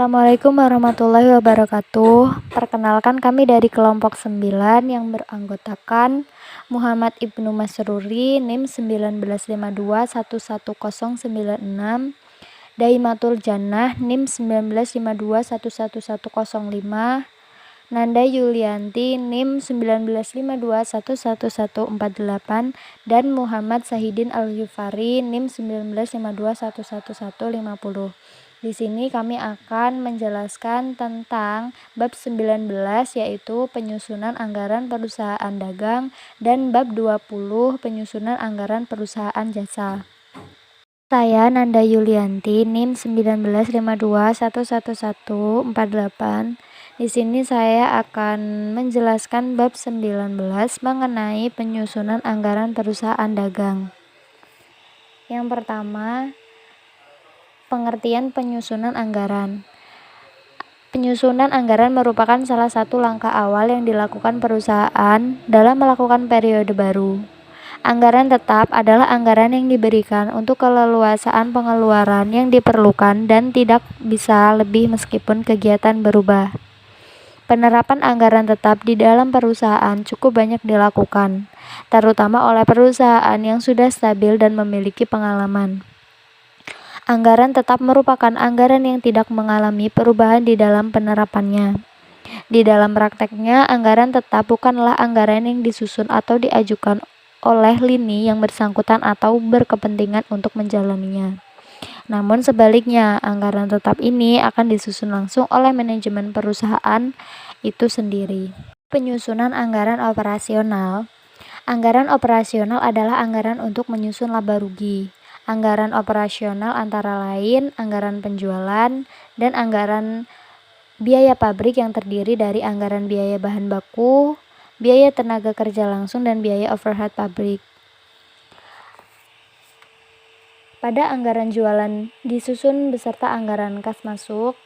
Assalamualaikum warahmatullahi wabarakatuh. Perkenalkan kami dari kelompok 9 yang beranggotakan Muhammad Ibnu Masruri NIM 1952111096, Daimatul Jannah NIM 1952111105, Nanda Yulianti NIM 1952111148, dan Muhammad Sahidin Al-Yufari NIM 19521150. Di sini kami akan menjelaskan tentang bab 19, yaitu penyusunan anggaran perusahaan dagang, dan bab 20 penyusunan anggaran perusahaan jasa. Saya Nanda Yulianti NIM 1952111148. Di sini saya akan menjelaskan bab 19 mengenai penyusunan anggaran perusahaan dagang. Yang pertama, pengertian penyusunan anggaran. Penyusunan anggaran merupakan salah satu langkah awal yang dilakukan perusahaan dalam melakukan periode baru. Anggaran tetap adalah anggaran yang diberikan untuk keleluasaan pengeluaran yang diperlukan dan tidak bisa lebih meskipun kegiatan berubah. Penerapan anggaran tetap di dalam perusahaan cukup banyak dilakukan, terutama oleh perusahaan yang sudah stabil dan memiliki pengalaman. Anggaran tetap merupakan anggaran yang tidak mengalami perubahan di dalam penerapannya. Di dalam prakteknya, anggaran tetap bukanlah anggaran yang disusun atau diajukan oleh lini yang bersangkutan atau berkepentingan untuk menjalaninya. Namun sebaliknya, anggaran tetap ini akan disusun langsung oleh manajemen perusahaan itu sendiri. Penyusunan anggaran operasional. Anggaran operasional adalah anggaran untuk menyusun laba rugi. Anggaran operasional antara lain anggaran penjualan dan anggaran biaya pabrik yang terdiri dari anggaran biaya bahan baku, biaya tenaga kerja langsung, dan biaya overhead pabrik. Pada anggaran jualan disusun beserta anggaran kas masuk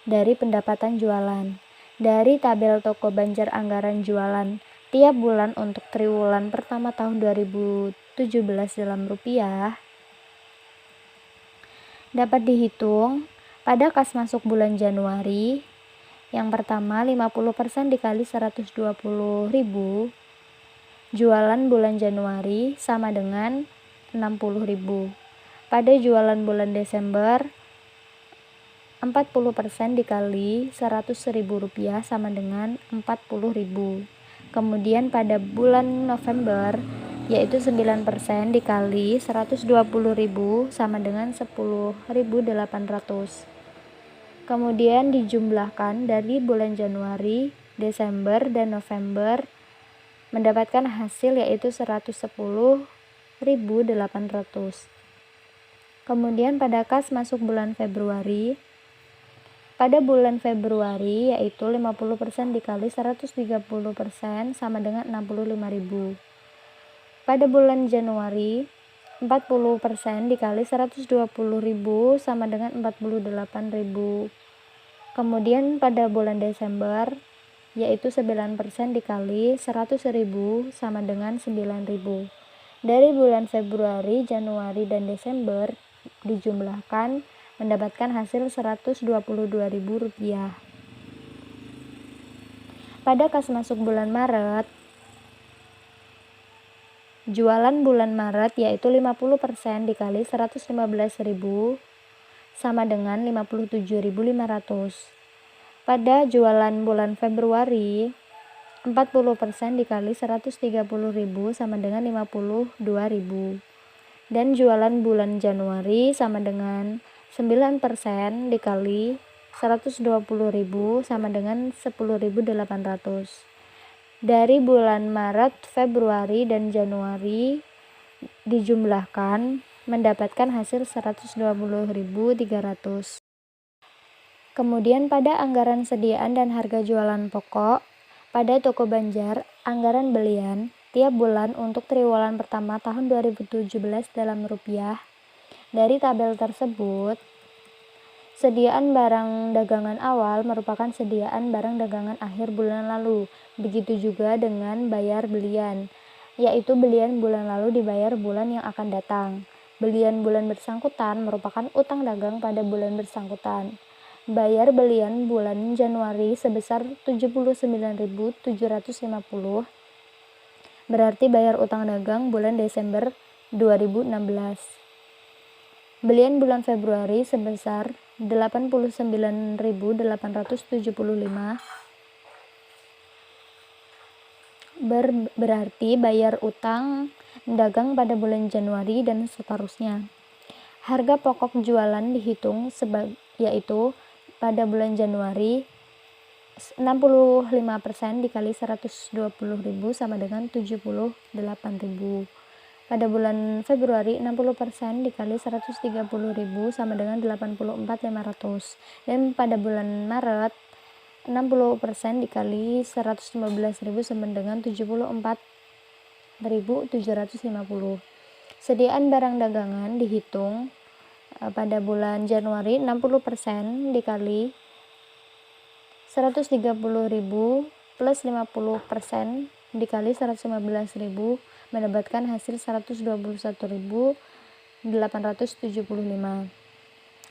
dari pendapatan jualan. Dari tabel toko Banjar anggaran jualan tiap bulan untuk triwulan pertama tahun 2017 dalam rupiah dapat dihitung pada kas masuk bulan Januari. Yang pertama 50% dikali 120.000. Jualan bulan Januari sama dengan 60.000. Pada jualan bulan Desember 40% dikali 100.000 rupiah sama dengan 40.000. Kemudian pada bulan November yaitu 9% dikali 120.000 sama dengan 10.800. Kemudian dijumlahkan dari bulan Januari, Desember, dan November mendapatkan hasil yaitu 110.800. Kemudian pada kas masuk bulan Februari, pada bulan Februari yaitu 50% dikali 130% sama dengan 65.000. Pada bulan Januari 40% dikali 120.000 sama dengan 48.000. Kemudian pada bulan Desember yaitu 9% dikali 100.000 sama dengan 9.000. Dari bulan Februari, Januari, dan Desember dijumlahkan mendapatkan hasil 122.000 rupiah. Pada kas masuk bulan Maret, jualan bulan Maret yaitu 50% dikali 115.000 sama dengan 57.500. Pada jualan bulan Februari 40% dikali 130.000 sama dengan 52.000. Dan jualan bulan Januari sama dengan 9% dikali 120.000 sama dengan 10.800. Dari bulan Maret, Februari, dan Januari dijumlahkan mendapatkan hasil 120.300. Kemudian pada anggaran sediaan dan harga jualan pokok, pada toko Banjar, anggaran belian tiap bulan untuk triwulan pertama tahun 2017 dalam rupiah. Dari tabel tersebut, sediaan barang dagangan awal merupakan sediaan barang dagangan akhir bulan lalu. Begitu juga dengan bayar belian, yaitu belian bulan lalu dibayar bulan yang akan datang. Belian bulan bersangkutan merupakan utang dagang pada bulan bersangkutan. bayar belian bulan Januari sebesar 79.750, berarti bayar utang dagang bulan Desember 2016. Belian bulan Februari sebesar 89.875, berarti bayar utang dagang pada bulan Januari dan seterusnya. Harga pokok jualan dihitung yaitu pada bulan Januari 65% dikali 120.000 sama dengan 78.000. Pada bulan Februari 60% dikali 130.000 sama dengan 84.500. Dan pada bulan Maret 60% dikali 115.000 sama dengan 74.750. Sediaan barang dagangan dihitung pada bulan Januari 60% dikali 130.000 plus 50% dikali 115.000 mendapatkan hasil 121.875.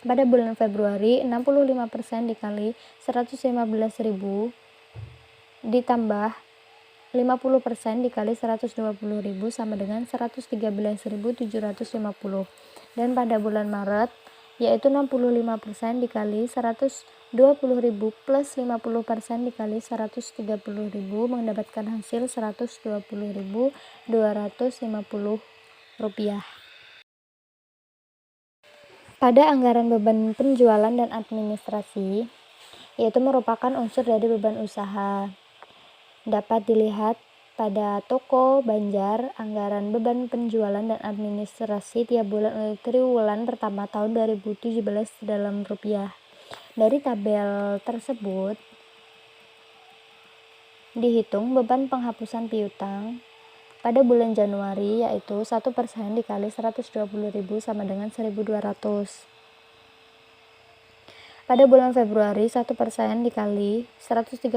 Pada bulan Februari 65% dikali 115.000 ditambah 50% dikali 120.000 sama dengan 113.750. Dan pada bulan Maret yaitu 65% dikali 120.000 plus 50% dikali 130.000 mendapatkan hasil 120.250 rupiah. Pada anggaran beban penjualan dan administrasi, yaitu merupakan unsur dari beban usaha, dapat dilihat pada toko Banjar anggaran beban penjualan dan administrasi tiap bulan untuk triwulan pertama tahun 2017 dalam rupiah. Dari tabel tersebut dihitung beban penghapusan piutang pada bulan Januari yaitu 1% dikali 120.000 sama dengan 1.200. Pada bulan Februari 1% dikali 130.000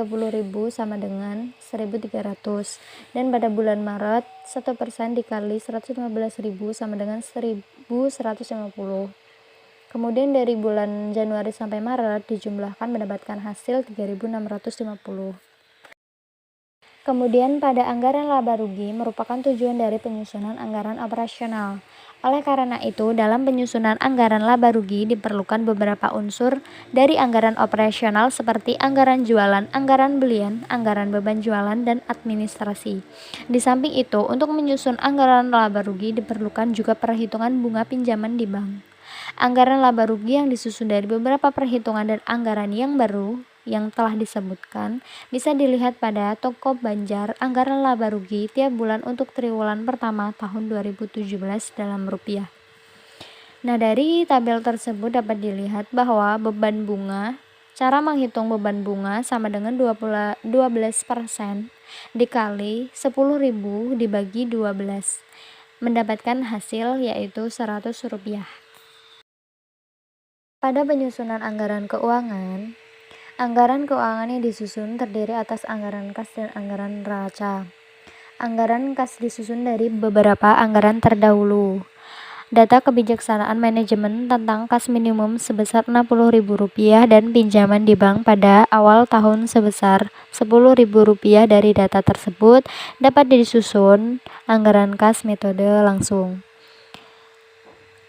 sama dengan 1.300. Dan pada bulan Maret 1% dikali 115.000 sama dengan 1.150. Kemudian dari bulan Januari sampai Maret dijumlahkan mendapatkan hasil 3.650. Kemudian pada anggaran laba rugi merupakan tujuan dari penyusunan anggaran operasional. Oleh karena itu, dalam penyusunan anggaran laba rugi diperlukan beberapa unsur dari anggaran operasional seperti anggaran jualan, anggaran belian, anggaran beban jualan, dan administrasi. Di samping itu, untuk menyusun anggaran laba rugi diperlukan juga perhitungan bunga pinjaman di bank. Anggaran laba rugi yang disusun dari beberapa perhitungan dan anggaran yang baru yang telah disebutkan bisa dilihat pada toko Banjar anggaran laba rugi tiap bulan untuk triwulan pertama tahun 2017 dalam rupiah. Nah, dari tabel tersebut dapat dilihat bahwa beban bunga, cara menghitung beban bunga sama dengan 12% dikali 10.000 dibagi 12 mendapatkan hasil yaitu 100 rupiah. Pada penyusunan anggaran keuangan yang disusun terdiri atas anggaran kas dan anggaran neraca. Anggaran kas disusun dari beberapa anggaran terdahulu. Data kebijaksanaan manajemen tentang kas minimum sebesar Rp60.000 dan pinjaman di bank pada awal tahun sebesar Rp10.000. Dari data tersebut dapat disusun anggaran kas metode langsung.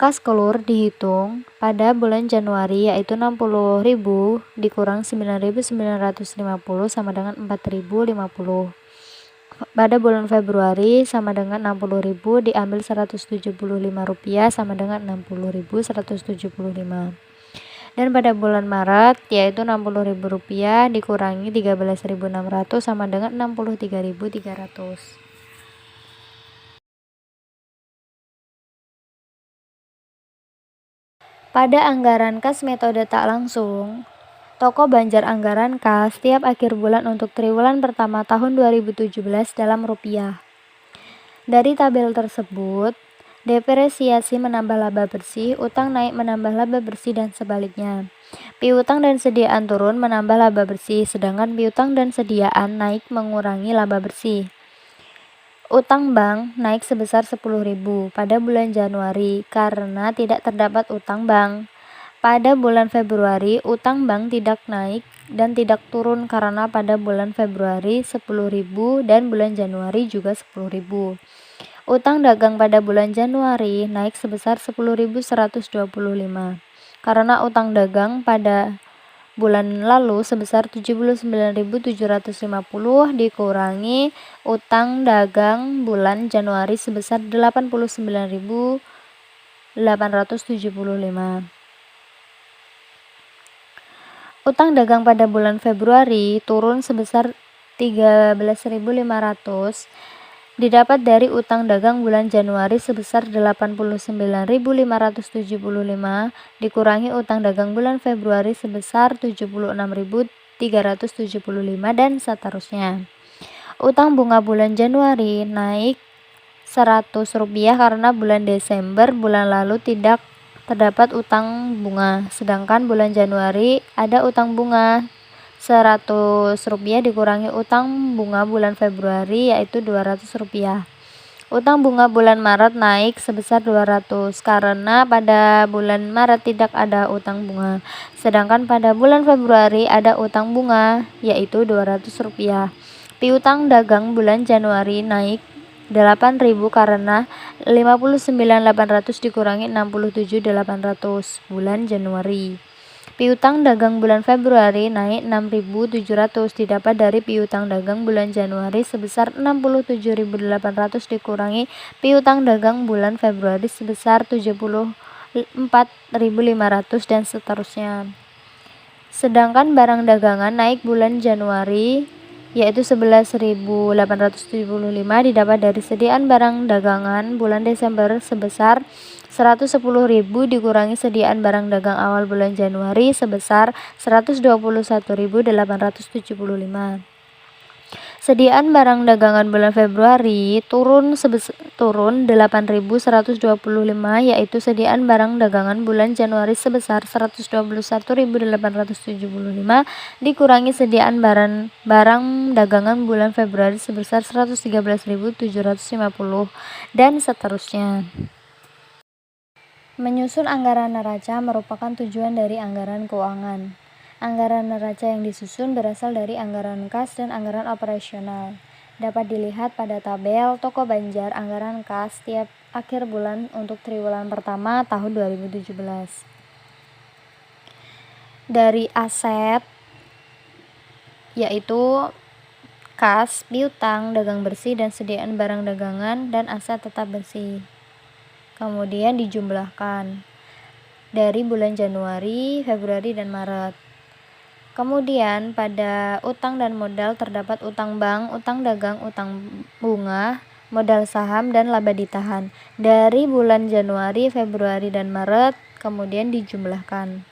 Kas keluar dihitung pada bulan Januari yaitu 60.000 dikurang 9.950 sama dengan 4.050. Pada bulan Februari sama dengan 60.000 diambil Rp175 sama dengan 60.175. Dan pada bulan Maret yaitu Rp60.000 dikurangi 13.600 sama dengan 63.300. Pada anggaran kas metode tak langsung, toko Banjar anggaran kas tiap akhir bulan untuk triwulan pertama tahun 2017 dalam rupiah. Dari tabel tersebut, depresiasi menambah laba bersih, utang naik menambah laba bersih dan sebaliknya. Piutang dan sediaan turun menambah laba bersih, sedangkan piutang dan sediaan naik mengurangi laba bersih. Utang bank naik sebesar 10.000 pada bulan Januari karena tidak terdapat utang bank. Pada bulan Februari, utang bank tidak naik dan tidak turun karena pada bulan Februari 10.000 dan bulan Januari juga 10.000. Utang dagang pada bulan Januari naik sebesar 10.125 karena utang dagang pada bulan lalu sebesar 79.750 dikurangi utang dagang bulan Januari sebesar 89.875. Utang dagang pada bulan Februari turun sebesar 13.500 didapat dari utang dagang bulan Januari sebesar 89.575 dikurangi utang dagang bulan Februari sebesar 76.375 dan seterusnya. Utang bunga bulan Januari naik Rp100 karena bulan Desember bulan lalu tidak terdapat utang bunga, sedangkan bulan Januari ada utang bunga Rp100 dikurangi utang bunga bulan Februari yaitu Rp200. Utang bunga bulan Maret naik sebesar 200 karena pada bulan Maret tidak ada utang bunga, sedangkan pada bulan Februari ada utang bunga yaitu Rp200. Piutang dagang bulan Januari naik 8.000 karena 59.800 dikurangi 67.800 bulan Januari. Piutang dagang bulan Februari naik 6.700 didapat dari piutang dagang bulan Januari sebesar 67.800 dikurangi piutang dagang bulan Februari sebesar 74.500 dan seterusnya. Sedangkan barang dagangan naik bulan Januari yaitu 11.875 didapat dari sediaan barang dagangan bulan Desember sebesar 110.000 dikurangi sediaan barang dagang awal bulan Januari sebesar 121.875. Sediaan barang dagangan bulan Februari turun 8.125 yaitu sediaan barang dagangan bulan Januari sebesar 121.875 dikurangi sediaan barang dagangan bulan Februari sebesar 113.750 dan seterusnya. Menyusun anggaran neraca merupakan tujuan dari anggaran keuangan. Anggaran neraca yang disusun berasal dari anggaran kas dan anggaran operasional. Dapat dilihat pada tabel Toko Banjar anggaran kas tiap akhir bulan untuk triwulan pertama tahun 2017. Dari aset yaitu kas, piutang, dagang bersih dan sediaan barang dagangan dan aset tetap bersih. Kemudian dijumlahkan dari bulan Januari, Februari, dan Maret. Kemudian pada utang dan modal terdapat utang bank, utang dagang, utang bunga, modal saham, dan laba ditahan dari bulan Januari, Februari, dan Maret, kemudian dijumlahkan.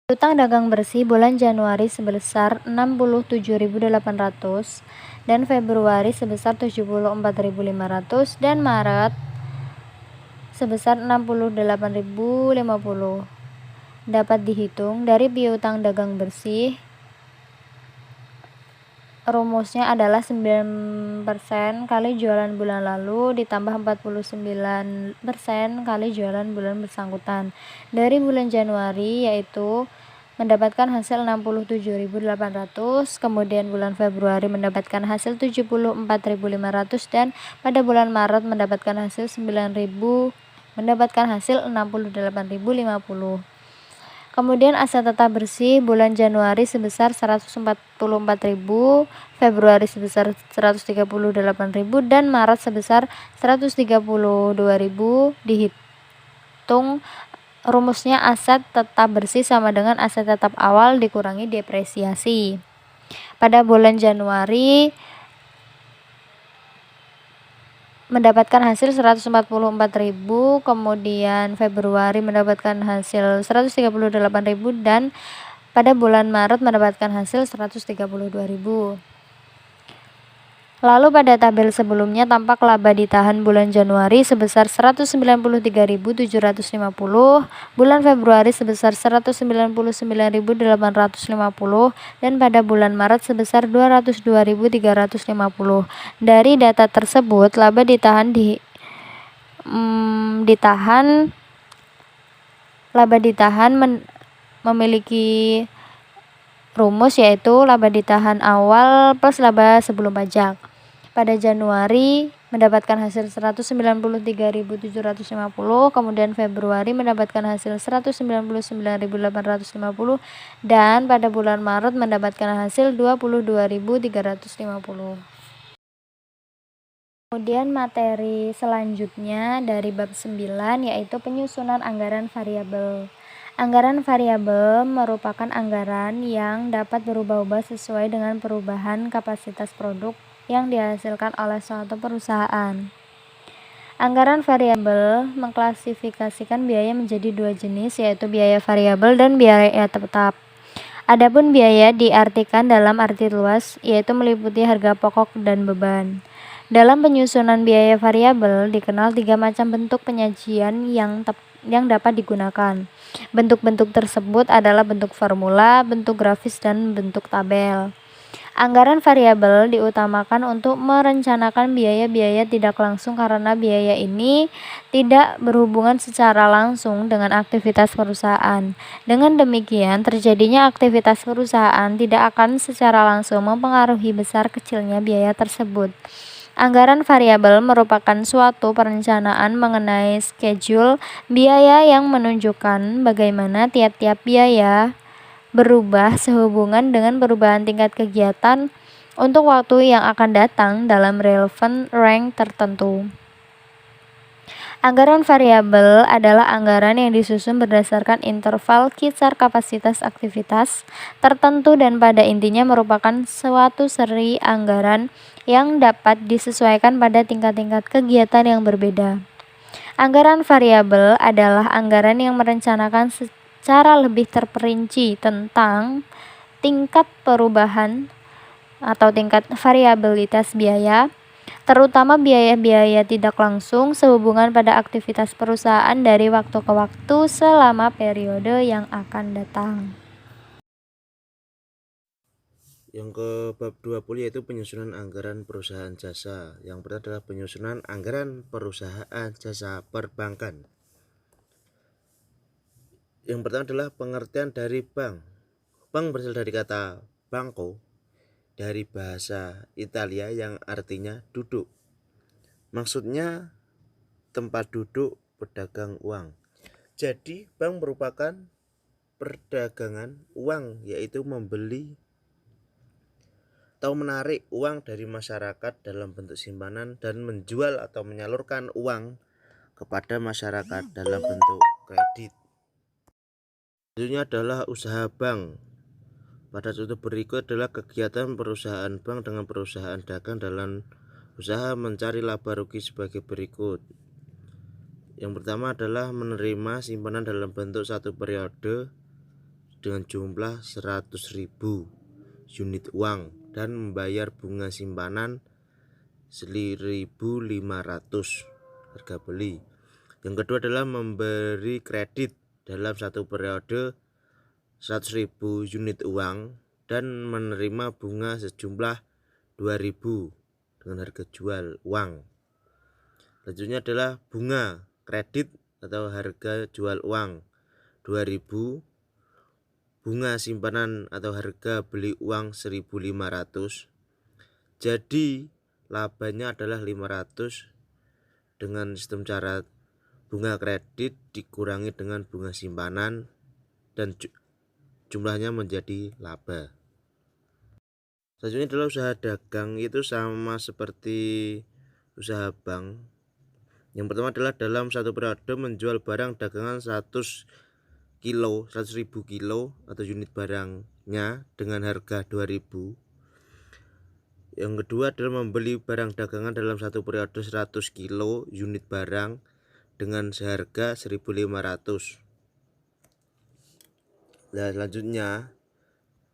Utang dagang bersih bulan Januari sebesar 67.800 dan Februari sebesar 74.500 dan Maret sebesar 68.050. Dapat dihitung dari piutang dagang bersih. Rumusnya adalah 9% kali jualan bulan lalu ditambah 49% kali jualan bulan bersangkutan. Dari bulan Januari yaitu mendapatkan hasil 67.800, kemudian bulan Februari mendapatkan hasil 74.500 dan pada bulan Maret mendapatkan hasil 9.000 mendapatkan hasil 68.050. Kemudian aset tetap bersih bulan Januari sebesar 144.000, Februari sebesar 138.000 dan Maret sebesar 132.000. Dihitung rumusnya aset tetap bersih sama dengan aset tetap awal dikurangi depresiasi. Pada bulan Januari mendapatkan hasil 144.000, kemudian Februari mendapatkan hasil 138.000 dan pada bulan Maret mendapatkan hasil 132.000. Lalu pada tabel sebelumnya tampak laba ditahan bulan Januari sebesar 193.750, bulan Februari sebesar 199.850 dan pada bulan Maret sebesar 202.350. Dari data tersebut laba ditahan Laba ditahan memiliki rumus, yaitu laba ditahan awal plus laba sebelum pajak. Pada Januari mendapatkan hasil 193.750, kemudian Februari mendapatkan hasil 199.850, dan pada bulan Maret mendapatkan hasil 22.350. Kemudian materi selanjutnya dari bab 9 yaitu penyusunan anggaran variabel. Anggaran variabel merupakan anggaran yang dapat berubah-ubah sesuai dengan perubahan kapasitas produk yang dihasilkan oleh suatu perusahaan. Anggaran variabel mengklasifikasikan biaya menjadi dua jenis, yaitu biaya variabel dan biaya tetap. Adapun biaya diartikan dalam arti luas, yaitu meliputi harga pokok dan beban. Dalam penyusunan biaya variabel dikenal 3 macam bentuk penyajian yang dapat digunakan. Bentuk-bentuk tersebut adalah bentuk formula, bentuk grafis, dan bentuk tabel. Anggaran variabel diutamakan untuk merencanakan biaya-biaya tidak langsung karena biaya ini tidak berhubungan secara langsung dengan aktivitas perusahaan. Dengan demikian, terjadinya aktivitas perusahaan tidak akan secara langsung mempengaruhi besar kecilnya biaya tersebut. Anggaran variabel merupakan suatu perencanaan mengenai schedule biaya yang menunjukkan bagaimana tiap-tiap biaya berubah sehubungan dengan perubahan tingkat kegiatan untuk waktu yang akan datang dalam relevant range tertentu. Anggaran variabel adalah anggaran yang disusun berdasarkan interval kisar kapasitas aktivitas tertentu dan pada intinya merupakan suatu seri anggaran yang dapat disesuaikan pada tingkat-tingkat kegiatan yang berbeda. Anggaran variabel adalah anggaran yang merencanakan secara lebih terperinci tentang tingkat perubahan atau tingkat variabilitas biaya, terutama biaya-biaya tidak langsung sehubungan pada aktivitas perusahaan dari waktu ke waktu selama periode yang akan datang. Yang ke bab 20 yaitu penyusunan anggaran perusahaan jasa. Yang pertama adalah penyusunan anggaran perusahaan jasa perbankan. Yang pertama adalah pengertian dari bank. Bank berasal dari kata banco, dari bahasa Italia yang artinya duduk. Maksudnya tempat duduk pedagang uang. Jadi bank merupakan perdagangan uang, yaitu membeli atau menarik uang dari masyarakat dalam bentuk simpanan dan menjual atau menyalurkan uang kepada masyarakat dalam bentuk kredit. Selanjutnya adalah usaha bank. Pada contoh berikut adalah kegiatan perusahaan bank dengan perusahaan dagang dalam usaha mencari laba rugi sebagai berikut. Yang pertama adalah menerima simpanan dalam bentuk satu periode dengan jumlah 100.000 unit uang dan membayar bunga simpanan 1.500 harga beli. Yang kedua adalah memberi kredit dalam satu periode 100.000 unit uang dan menerima bunga sejumlah 2.000 dengan harga jual uang. Selanjutnya adalah bunga kredit atau harga jual uang 2.000, bunga simpanan atau harga beli uang 1.500. Jadi labanya adalah 500 dengan sistem cara bunga kredit dikurangi dengan bunga simpanan dan jumlahnya menjadi laba. Selanjutnya adalah usaha dagang, itu sama seperti usaha bank. Yang pertama adalah dalam satu periode menjual barang dagangan 100.000 kilo atau unit barangnya dengan harga 2.000. Yang kedua adalah membeli barang dagangan dalam satu periode 100 kilo unit barang dengan seharga 1.500. Nah, selanjutnya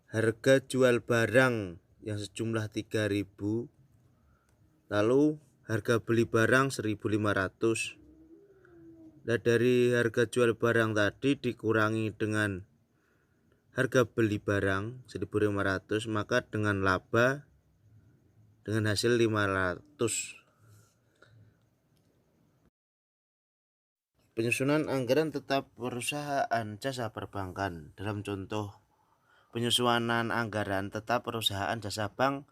harga jual barang yang sejumlah 3.000, lalu harga beli barang 1.500. Nah, dari harga jual barang tadi dikurangi dengan harga beli barang 1.500, maka dengan laba dengan hasil 500. Penyusunan anggaran tetap perusahaan jasa perbankan. Dalam contoh penyusunan anggaran tetap perusahaan jasa bank,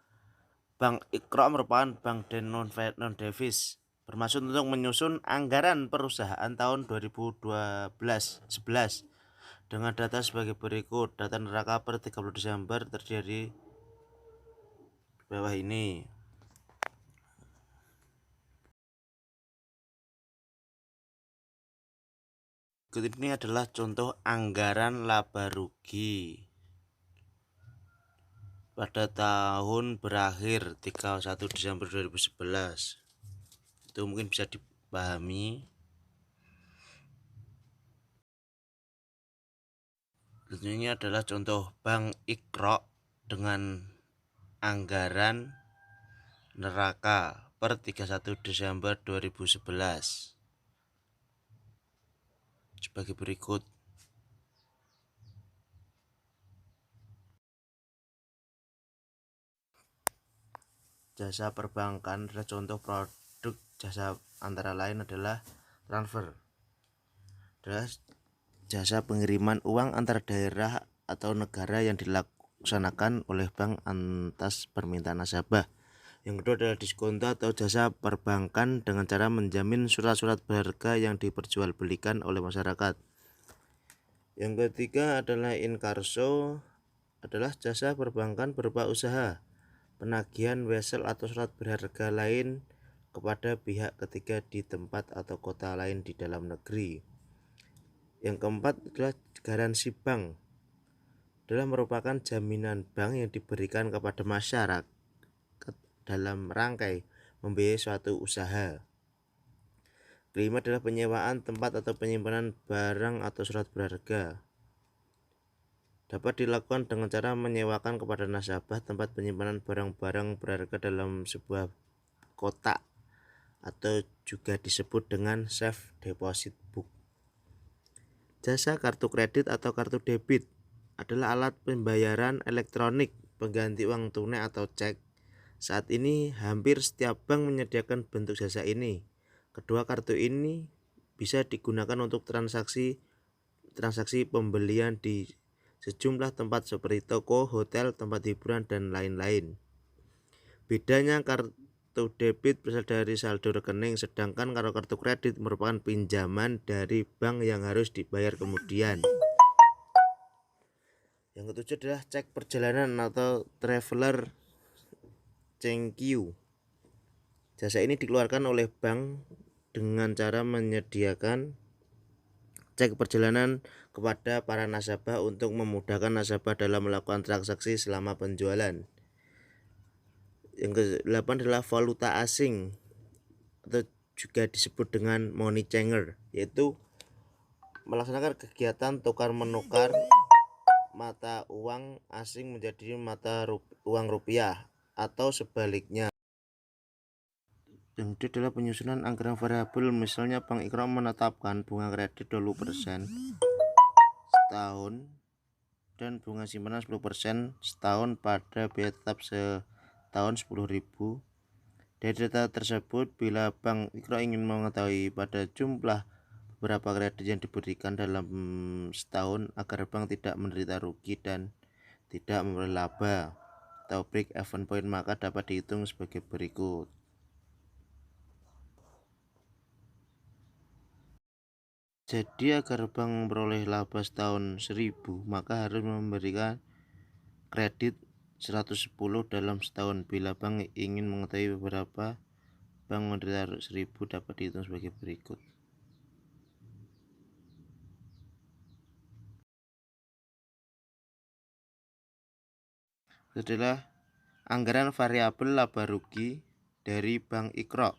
Bank Ikro merupakan bank non-devis bermaksud untuk menyusun anggaran perusahaan tahun 2011 dengan data sebagai berikut. Data neraca per 30 Desember terjadi di bawah ini. Berikut ini adalah contoh anggaran laba rugi pada tahun berakhir 31 Desember 2011. Itu mungkin bisa dipahami. Ini adalah contoh Bank Ikro dengan anggaran neraca per 31 Desember 2011 sebagai berikut. Jasa perbankan adalah contoh produk jasa antara lain adalah transfer, adalah jasa pengiriman uang antar daerah atau negara yang dilaksanakan oleh bank atas permintaan nasabah. Yang kedua adalah diskonto atau jasa perbankan dengan cara menjamin surat-surat berharga yang diperjualbelikan oleh masyarakat. Yang ketiga adalah inkarso, adalah jasa perbankan berupa usaha penagihan wesel atau surat berharga lain kepada pihak ketiga di tempat atau kota lain di dalam negeri. Yang keempat adalah garansi bank, adalah merupakan jaminan bank yang diberikan kepada masyarakat dalam rangkai membiayai suatu usaha. Kelima adalah penyewaan tempat atau penyimpanan barang atau surat berharga. Dapat dilakukan dengan cara menyewakan kepada nasabah tempat penyimpanan barang-barang berharga dalam sebuah kotak atau juga disebut dengan safe deposit book. Jasa kartu kredit atau kartu debit adalah alat pembayaran elektronik pengganti uang tunai atau cek. Saat ini hampir setiap bank menyediakan bentuk jasa ini. Kedua kartu ini bisa digunakan untuk transaksi pembelian di sejumlah tempat seperti toko, hotel, tempat hiburan, dan lain-lain. Bedanya kartu debit berasal dari saldo rekening, sedangkan kartu kredit merupakan pinjaman dari bank yang harus dibayar kemudian. Yang ketujuh adalah cek perjalanan atau traveler thank you. Jasa ini dikeluarkan oleh bank dengan cara menyediakan cek perjalanan kepada para nasabah untuk memudahkan nasabah dalam melakukan transaksi selama penjualan. Yang ke-8 adalah valuta asing atau juga disebut dengan money changer, yaitu melaksanakan kegiatan tukar menukar mata uang asing menjadi uang rupiah atau sebaliknya. Yang kedua adalah penyusunan anggaran variabel, misalnya Bank Ikro menetapkan bunga kredit 20% setahun dan bunga simpanan 10% setahun pada biaya tetap setahun 10.000. Dari data tersebut, bila Bank Ikro ingin mengetahui pada jumlah beberapa kredit yang diberikan dalam setahun agar bank tidak menderita rugi dan tidak memperoleh laba atau break even point, maka dapat dihitung sebagai berikut. Jadi agar bank memperoleh laba setahun 1.000, maka harus memberikan kredit 110 dalam setahun. Bila bank ingin mengetahui beberapa bank menderita 1.000, dapat dihitung sebagai berikut. Itu adalah anggaran variabel laba rugi dari Bank Ikro.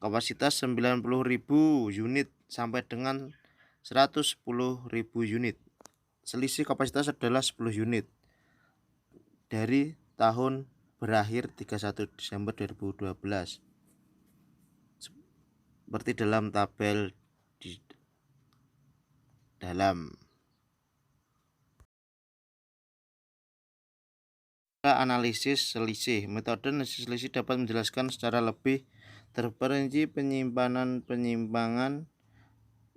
Kapasitas 90.000 unit sampai dengan 110.000 unit. Selisih kapasitas adalah 10 unit dari tahun berakhir 31 Desember 2012. Seperti dalam tabel di dalam. Analisis selisih. Metode analisis selisih dapat menjelaskan secara lebih terperinci penyimpangan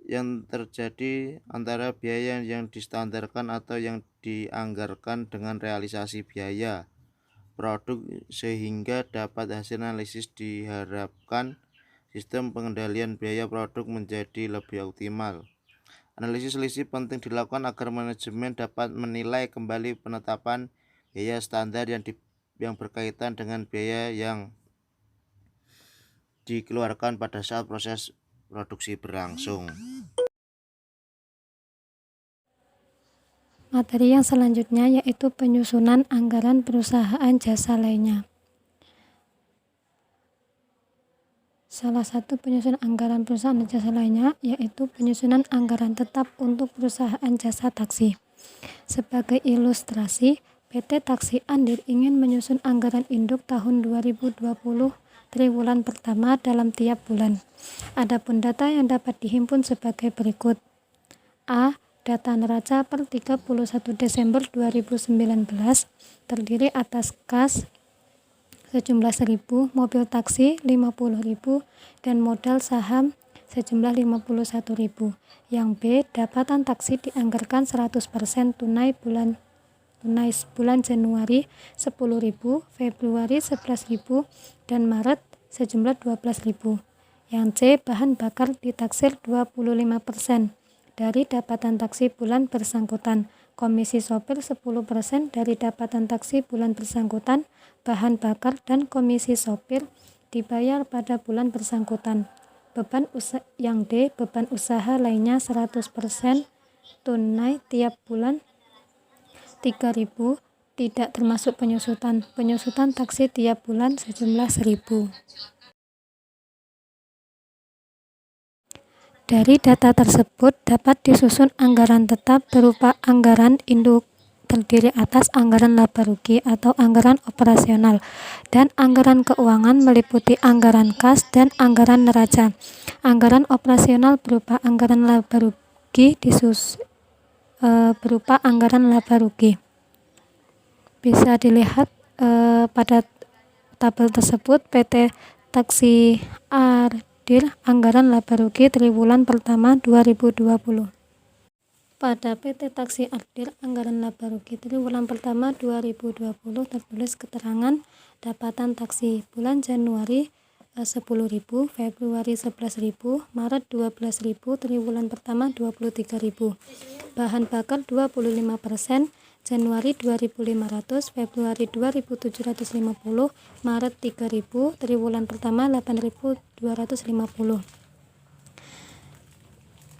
yang terjadi antara biaya yang distandarkan atau yang dianggarkan dengan realisasi biaya produk sehingga dapat hasil analisis diharapkan sistem pengendalian biaya produk menjadi lebih optimal. Analisis selisih penting dilakukan agar manajemen dapat menilai kembali penetapan biaya standar yang berkaitan dengan biaya yang dikeluarkan pada saat proses produksi berlangsung. Materi yang selanjutnya yaitu penyusunan anggaran perusahaan jasa lainnya. Salah satu penyusunan anggaran perusahaan jasa lainnya yaitu penyusunan anggaran tetap untuk perusahaan jasa taksi. Sebagai ilustrasi, PT Taksi Andil ingin menyusun anggaran induk tahun 2020 triwulan pertama dalam tiap bulan. Adapun data yang dapat dihimpun sebagai berikut. A. Data neraca per 31 Desember 2019 terdiri atas kas sejumlah 1.000, mobil taksi 50.000, dan modal saham sejumlah 51.000. Yang B, dapatan taksi dianggarkan 100% tunai bulan Januari 10.000, Februari 11.000, dan Maret sejumlah 12.000. Yang C, bahan bakar ditaksir 25% dari dapatan taksi bulan bersangkutan, komisi sopir 10% dari dapatan taksi bulan bersangkutan, bahan bakar dan komisi sopir dibayar pada bulan bersangkutan. Yang D, beban usaha lainnya 100% tunai tiap bulan 3.000, tidak termasuk penyusutan. Penyusutan taksi tiap bulan sejumlah 1.000. Dari data tersebut dapat disusun anggaran tetap berupa anggaran induk terdiri atas anggaran laba rugi atau anggaran operasional, dan anggaran keuangan meliputi anggaran kas dan anggaran neraca. Anggaran operasional berupa anggaran laba rugi berupa anggaran laba rugi. Bisa dilihat pada tabel tersebut PT Taksi Andil anggaran laba rugi triwulan pertama 2020. Pada PT Taksi Andil anggaran laba rugi triwulan pertama 2020 tertulis keterangan dapatan taksi bulan Januari 10.000, Februari 11.000, Maret 12.000, triwulan pertama 23.000. Bahan bakar 25%, Januari 2.500, Februari 2.750, Maret 3.000, triwulan pertama 8.250.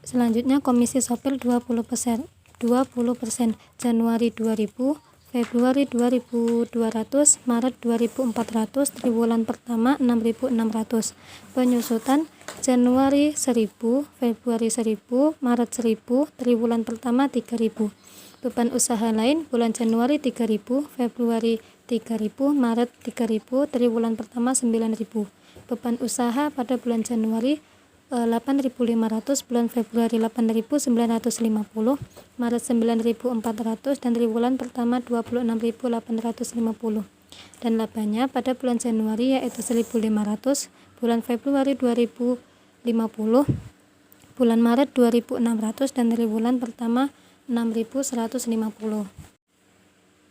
Selanjutnya komisi sopir 20%, Januari 2.000, Februari 2.200, Maret 2.400, triwulan pertama 6.600. Penyusutan Januari 1.000, Februari 1.000, Maret 1.000, triwulan pertama 3.000. Beban usaha lain bulan Januari 3.000, Februari 3.000, Maret 3.000, triwulan pertama 9.000. Beban usaha pada bulan Januari 8.500, bulan Februari 8.950, Maret 9.400, dan triwulan pertama 26.850. Dan labanya pada bulan Januari yaitu 1.500, bulan Februari 2.050, bulan Maret 2.600, dan triwulan pertama 6.150.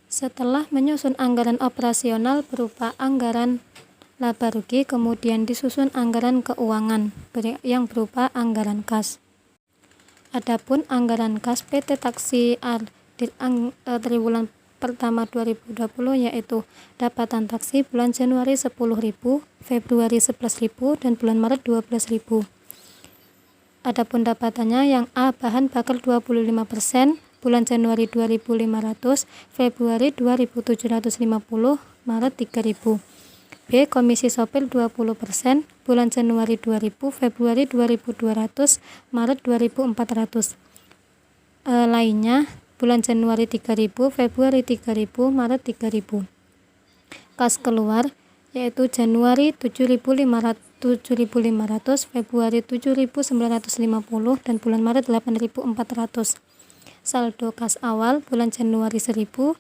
Setelah menyusun anggaran operasional berupa anggaran laba rugi, kemudian disusun anggaran keuangan yang berupa anggaran kas. Adapun anggaran kas PT Taksi Andil triwulan pertama 2020 yaitu dapatan taksi bulan Januari 10.000, Februari 11.000, dan bulan Maret 12.000. Adapun dapatannya yang A, bahan bakar 25%, bulan Januari 2.500, Februari 2.750, Maret 3.000. B, komisi sopir 20%, bulan Januari 2.000, Februari 2.200, Maret 2.400. Lainnya bulan Januari 3.000, Februari 3.000, Maret 3.000. Kas keluar yaitu Januari 7.500, Februari 7.950, dan bulan Maret 8.400. Saldo kas awal bulan Januari 1.000,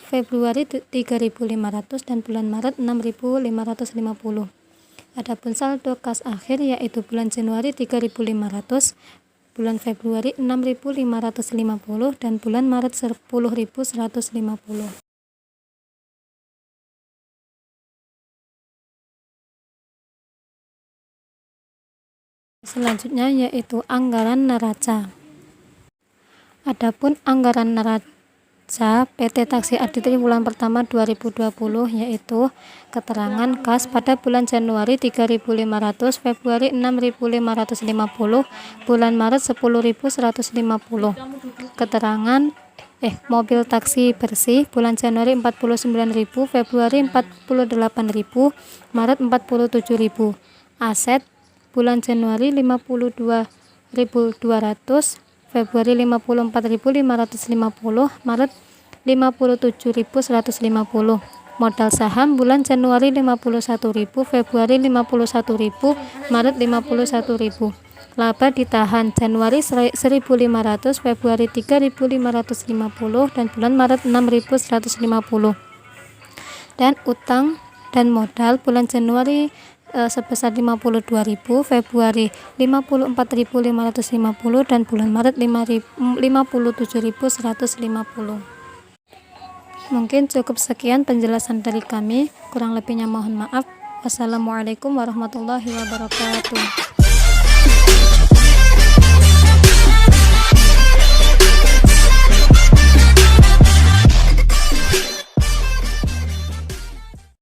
Februari 3.500, dan bulan Maret 6.550. Adapun saldo kas akhir yaitu bulan Januari 3.500, bulan Februari 6.550 dan bulan Maret 10.150. Selanjutnya yaitu anggaran neraca. Adapun anggaran neraca PT Taksi Adi triwulan pertama 2020 yaitu keterangan kas pada bulan Januari 3.500, Februari 6.550, bulan Maret 10.150. Keterangan mobil taksi bersih bulan Januari 49.000, Februari 48.000, Maret 47.000. Aset bulan Januari 52.200, Februari 54.550, Maret 57.150. Modal saham bulan Januari 51.000, Februari 51.000, Maret 51.000. Laba ditahan Januari 1.500, Februari 3.550 dan bulan Maret 6.150. Dan utang dan modal bulan Januari sebesar 52.000, Februari 54.550 dan bulan Maret 57.150. Mungkin cukup sekian penjelasan dari kami, kurang lebihnya mohon maaf. Wassalamualaikum warahmatullahi wabarakatuh.